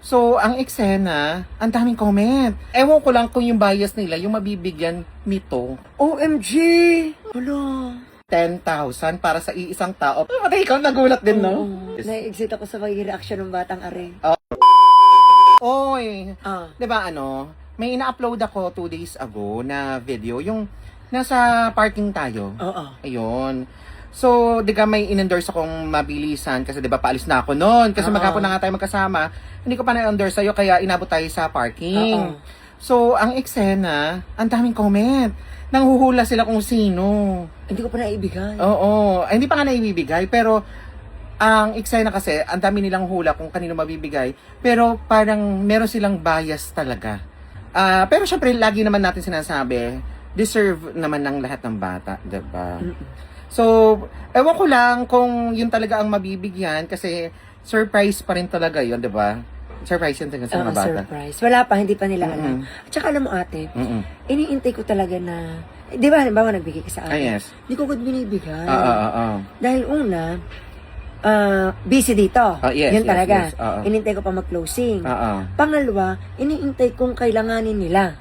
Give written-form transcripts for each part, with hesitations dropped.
So, ang eksena, ang daming comment. Ewan ko lang kung yung bias nila, yung mabibigyan nito, OMG! Hala. 10,000 para sa iisang tao. Patay ikaw, nagulat din, no? Nai-exit ako sa magiging reaction ng batang are. Oy, Ah. 'di ba may ina-upload ako 2 days ago na video, yung nasa parking tayo. Oo. Ayun. So, di ka may in-endorse akong mabilisan kasi di ba paalis na ako noon kasi Oo. maghapon na nga tayo magkasama. Hindi ko pa na-endorse sa'yo kaya inabot tayo sa parking. Oo. So, ang eksena, ang daming comment. Nanghuhula sila kung sino. Hindi ko pa naibigay. Oo. Ay, hindi pa nga naibibigay pero ang eksena kasi, ang dami nilang hula kung kanino mabibigay. Pero parang meron silang bias talaga. Pero syempre, lagi naman natin sinasabi, deserve naman ng lahat ng bata, diba? So, ewan ko lang kung yun talaga ang mabibigyan kasi surprise pa rin talaga yun, diba? Surprise yun talaga sa mga bata. Surprise. Wala pa, hindi pa nila alam. At saka alam mo ate, Mm-mm. iniintay ko talaga na, di ba halimbawa nagbigay ka sa akin? Ah, yes. Hindi ko agad binibigay. Oo. Dahil una, busy dito. Yes, Yun yes, talaga. yes. Oo. Inintay ko pa mag-closing. Oo. Pangalawa, iniintay kong kailanganin nila.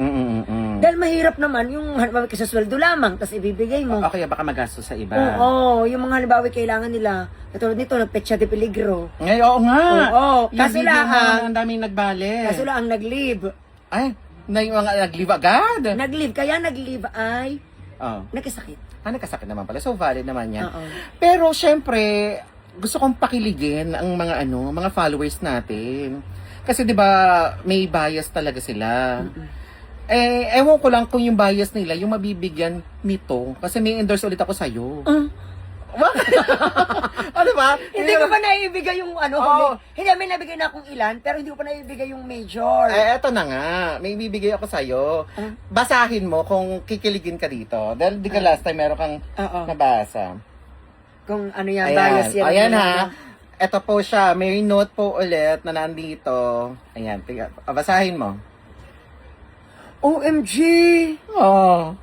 Dahil mahirap naman yung halimbawa kasasweldo lamang, tapos ibibigay mo. O kaya baka magastos sa iba. Oo, yung mga halimbawa kailangan nila. Katulad nito, nagpetsa de peligro. Ngay, oo nga. Oo, Yung kaso video lang, mo na ang daming nagbale. kaso lang ang nag-leave. Ay, yung mga nag-leave agad. Nag-leave, kaya nag-leave ay Oh. nagkasakit. Nagkasakit naman pala. So, valid naman yan. Oo. Pero, syempre, gusto kong pakiligin ang mga followers natin. Kasi, di ba, may bias talaga sila. Ewan ko lang kung yung bias nila, yung mabibigyan nito. Kasi may endorse ulit ako sa'yo. Ano ba? Hindi ko pa naibigay yung Oo. huli. Hindi, may nabigay na akong ilan, pero hindi ko pa naibigay yung major. Eto na nga. May bibigay ako sa'yo. Basahin mo kung kikiligin ka dito. Dahil di ka last time meron kang Oo. nabasa. Kung ano yan, Ayan. bias yan. Ayan ha. Ito po siya. May note po ulit na nandito. Ayan. Basahin mo. OMG! Oh.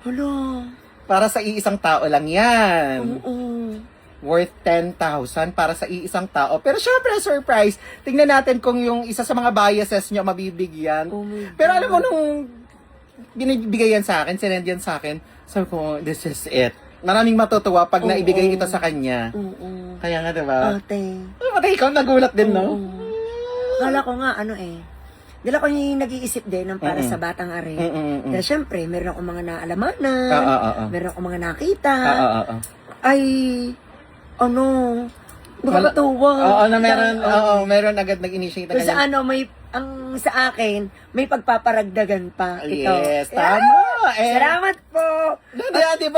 Hala. Para sa iisang tao lang yan. Oo. Worth 10,000 para sa iisang tao. Pero syempre, surprise. Tingnan natin kung yung isa sa mga biases nyo mabibigyan. Oh my Pero God. alam mo, nung binibigay yan sa akin, sinend yan sa akin, sabi ko, this is it. Maraming matutuwa pag Oo. naibigay ito sa kanya. Oo. Kaya nga, diba? Ate. Patay ikaw, nagulat din, no? Oo. Kala ko nga, dala ko yung nag-iisip din ng para sa batang are. Dahil syempre, meron akong mga naalamanan, Oo. meron akong mga nakita, Oo. ay, nakakatuwa. Oo, meron agad nag-initiate na Kung sa sa akin, may pagpaparagdagan pa ito. Yes, tama. Salamat po.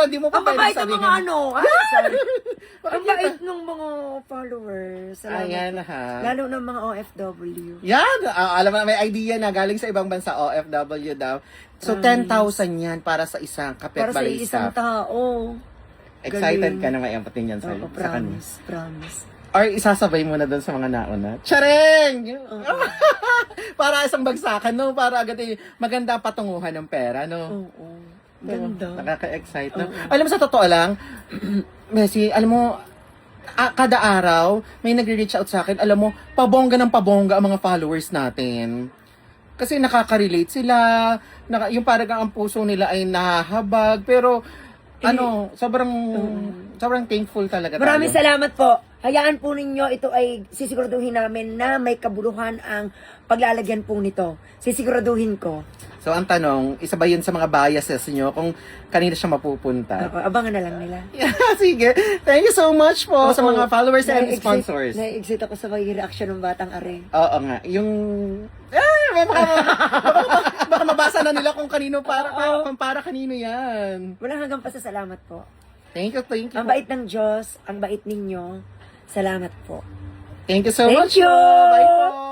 Di mo pa Ang babait ng sabihin. mga sorry. Ang bait ng mga followers. Salamat. Ayan ha. Lalo ng mga OFW. Yan! Alam mo na, may idea na galing sa ibang bansa, OFW daw. So, 10,000 yan para sa isang Para sa kapitbahay isang staff. tao. Excited Galing. ka na may empatin yan sa, Oo, sa kanya. promise. Or isasabay mo na doon sa mga nauna. Charing! Para isang bagsakan, no? Para agad maganda patunguhan ng pera, no? Oo. Ganda. Nakaka-excite, no? Alam mo, sa totoo lang, Messi, alam mo, kada araw, may nagre-reach out sa akin, alam mo, pabongga ng pabongga ang mga followers natin. Kasi nakaka-relate sila, yung parang ang puso nila ay nahahabag, pero, sobrang thankful talaga Maraming tayo. salamat po. Hayaan po ninyo, ito ay sisiguraduhin namin na may kabuluhan ang paglalagyan po nito. Sisiguraduhin ko. So, ang tanong, isa ba yun sa mga biases nyo kung kanina siya mapupunta? Abangan na lang nila. Sige. Thank you so much po sa Oo. mga followers and Nai-excite- sponsors. Nai-excite ako sa magiging reaction ng batang are. Oo nga. Baka mabasa na nila kung kanino para kanino yan. Walang hanggang pasasalamat po. Thank you Ang po. bait ng Diyos, ang bait ninyo. Salamat po. Thank you so Thank much you. po. Bye po.